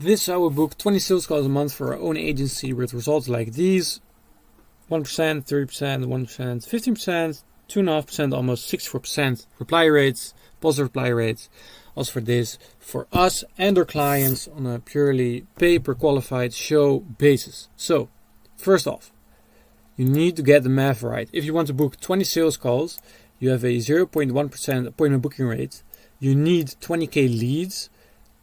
This is how we book 20 sales calls a month for our own agency with results like these. 1%, 30%, 1%, 15%, 2.5%, almost 64% reply rates, positive reply rates. Also for this, for us and our clients on a purely pay per qualified show basis. So, first off, you need to get the math right. If you want to book 20 sales calls, you have a 0.1% appointment booking rate. You need 20k leads.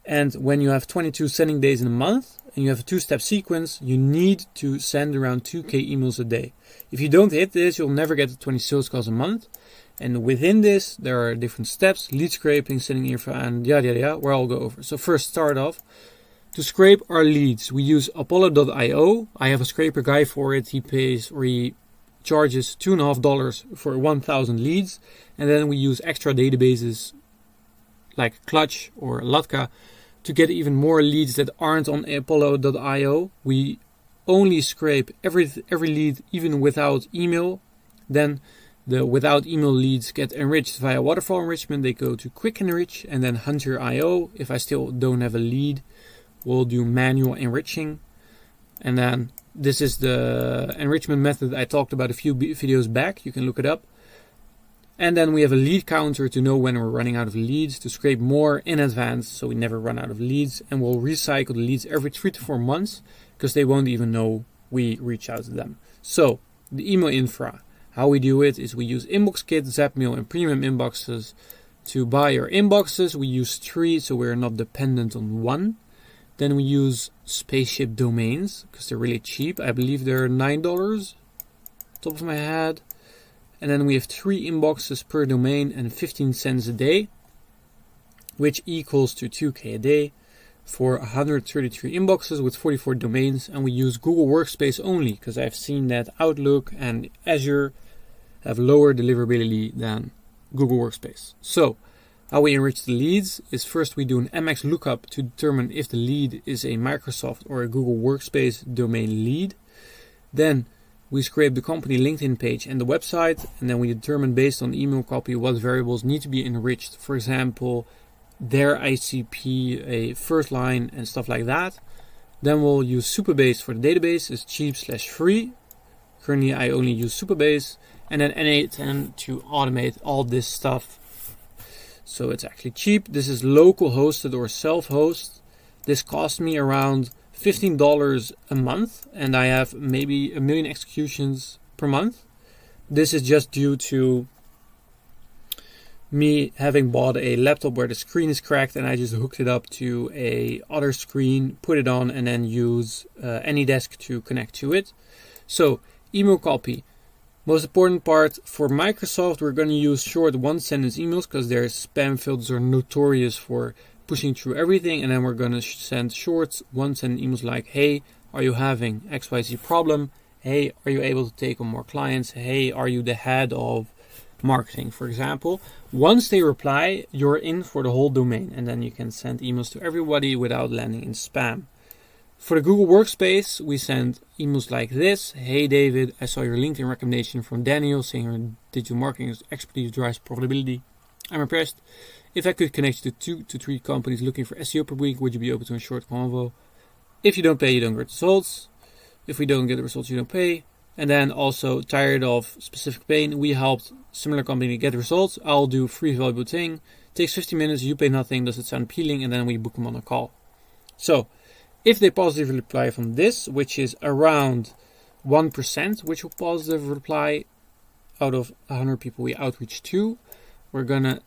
And when you have 22 sending days in a month and you have a two-step sequence, you need to send around 2k emails a day. If you don't hit this, you'll never get to 20 sales calls a month. And within this, there are different steps, lead scraping, sending info, and yada yada yada, where I'll go over. So first, start off. To scrape our leads, we use Apollo.io. I have a scraper guy for it. He charges $2.50 for 1,000 leads. And then we use extra databases like Clutch or Latka to get even more leads that aren't on Apollo.io. We only scrape every lead, even without email. Then the without email leads get enriched via waterfall enrichment. They go to Quick Enrich and then Hunter.io. If I still don't have a lead, we'll do manual enriching. And then this is the enrichment method I talked about a few videos back. You can look it up. And then we have a lead counter to know when we're running out of leads, to scrape more in advance so we never run out of leads. And we'll recycle the leads every 3 to 4 months because they won't even know we reach out to them. So the email infra, how we do it is we use InboxKit, Zapmail, and premium inboxes to buy our inboxes. We use 3 so we're not dependent on 1. Then we use Spaceship domains because they're really cheap. I believe they're $9, top of my head. And then we have 3 inboxes per domain and 15 cents a day, which equals to 2k a day for 133 inboxes with 44 domains. And we use Google Workspace only because I've seen that Outlook and Azure have lower deliverability than Google Workspace. So how we enrich the leads is first we do an MX lookup to determine if the lead is a Microsoft or a Google Workspace domain lead. Then we scrape the company LinkedIn page and the website, and then we determine based on email copy what variables need to be enriched. For example, their ICP, a first line, and stuff like that. Then we'll use Supabase for the database. It's cheap/free. Currently, I only use Supabase, and then N8N to automate all this stuff. So it's actually cheap. This is local hosted or self-host. This cost me around $15 a month, and I have maybe 1 million executions per month. This is just due to me having bought a laptop where the screen is cracked, and I just hooked it up to a other screen, put it on, and then use AnyDesk to connect to it. So email copy. Most important part for Microsoft, we're going to use short 1-sentence emails because their spam filters are notorious for pushing through everything, and then we're going to send short 1-sentence emails like, hey, are you having XYZ problem? Hey, are you able to take on more clients? Hey, are you the head of marketing, for example? Once they reply, you're in for the whole domain, and then you can send emails to everybody without landing in spam. For the Google Workspace, we send emails like this. Hey David, I saw your LinkedIn recommendation from Daniel saying your digital marketing expertise drives profitability. I'm impressed. If I could connect you to 2 to 3 companies looking for SEO per week, would you be open to a short convo? If you don't pay, you don't get results. If we don't get the results, you don't pay. And then also tired of specific pain, we helped similar company get results. I'll do free valuable thing. Takes 15 minutes, you pay nothing. Does it sound appealing? And then we book them on a call. So if they positively reply from this, which is around 1%, which will positive reply out of 100 people we outreach to, we're going to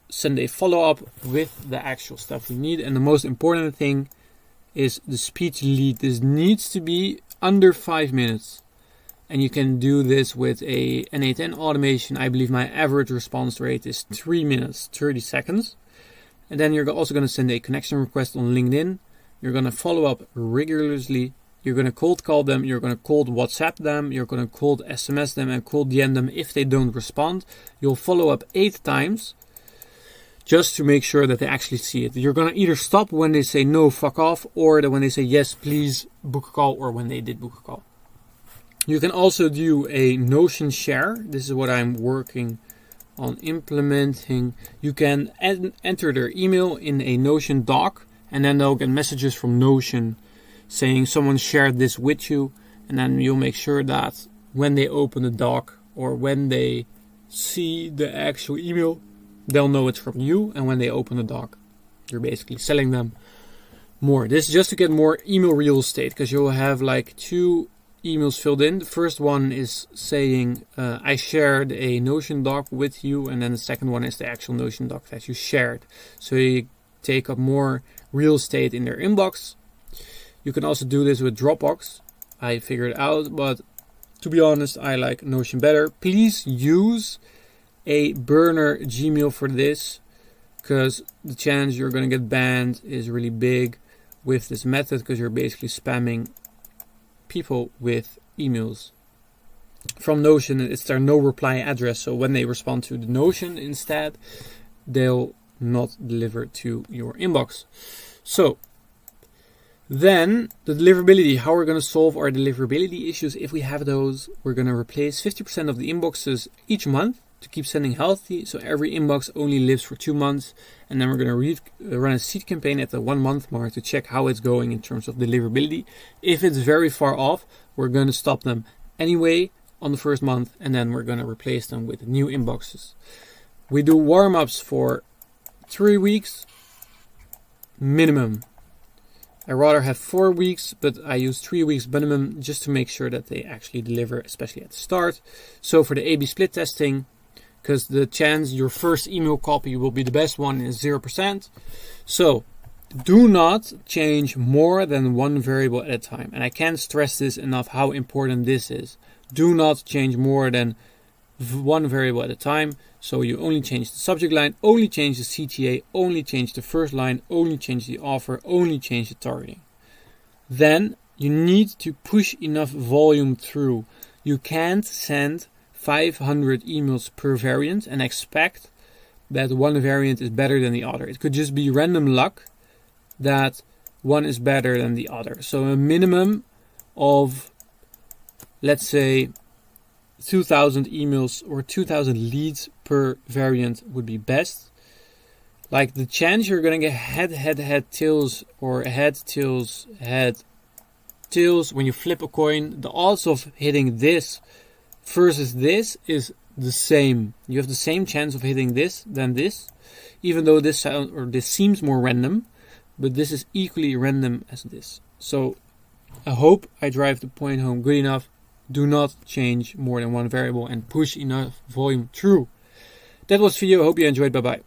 send a follow-up with the actual stuff we need. And the most important thing is the speed to lead. This needs to be under 5 minutes. And you can do this with a N8N automation. I believe my average response rate is 3 minutes, 30 seconds. And then you're also going to send a connection request on LinkedIn. You're going to follow up rigorously. You're going to cold call them. You're going to cold WhatsApp them. You're going to cold SMS them and cold DM them if they don't respond. You'll follow up 8 times just to make sure that they actually see it. You're going to either stop when they say no, fuck off, or when they say yes, please book a call, or when they did book a call. You can also do a Notion share. This is what I'm working on implementing. You can enter their email in a Notion doc, and then they'll get messages from Notion saying someone shared this with you, and then you'll make sure that when they open the doc or when they see the actual email, they'll know it's from you, and when they open the doc, you're basically selling them more. This is just to get more email real estate, because you'll have like 2 emails filled in. The first one is saying I shared a Notion doc with you, and then the second one is the actual Notion doc that you shared. So you take up more real estate in their inbox. You can also do this with Dropbox. I figured out, but to be honest, I like Notion better. Please use a burner Gmail for this, because the chance you're going to get banned is really big with this method, because you're basically spamming people with emails from Notion. It's their no reply address, so when they respond to the Notion instead, they'll not deliver to your inbox. So then the deliverability, how we're going to solve our deliverability issues. If we have those, we're going to replace 50% of the inboxes each month to keep sending healthy. So every inbox only lives for 2 months. And then we're going to run a seed campaign at the 1 month mark to check how it's going in terms of deliverability. If it's very far off, we're going to stop them anyway on the first month, and then we're going to replace them with new inboxes. We do warm-ups for 3 weeks minimum. I rather have 4 weeks, but I use 3 weeks minimum just to make sure that they actually deliver, especially at the start. So for the A/B split testing, because the chance your first email copy will be the best one is 0%. So do not change more than 1 variable at a time. And I can't stress this enough how important this is. Do not change more than 1 variable at a time. So you only change the subject line, only change the CTA, only change the first line, only change the offer, only change the targeting. Then you need to push enough volume through. You can't send 500 emails per variant and expect that one variant is better than the other. It could just be random luck that one is better than the other. So a minimum of, let's say, 2,000 emails or 2,000 leads per variant would be best. Like the chance you're going to get head, tails, or head, tails, when you flip a coin, the odds of hitting this versus this is the same. You have the same chance of hitting this than this, even though this seems more random, but this is equally random as this. So I hope I drive the point home good enough. Do not change more than 1 variable and push enough volume through. That was the video. I hope you enjoyed. Bye bye.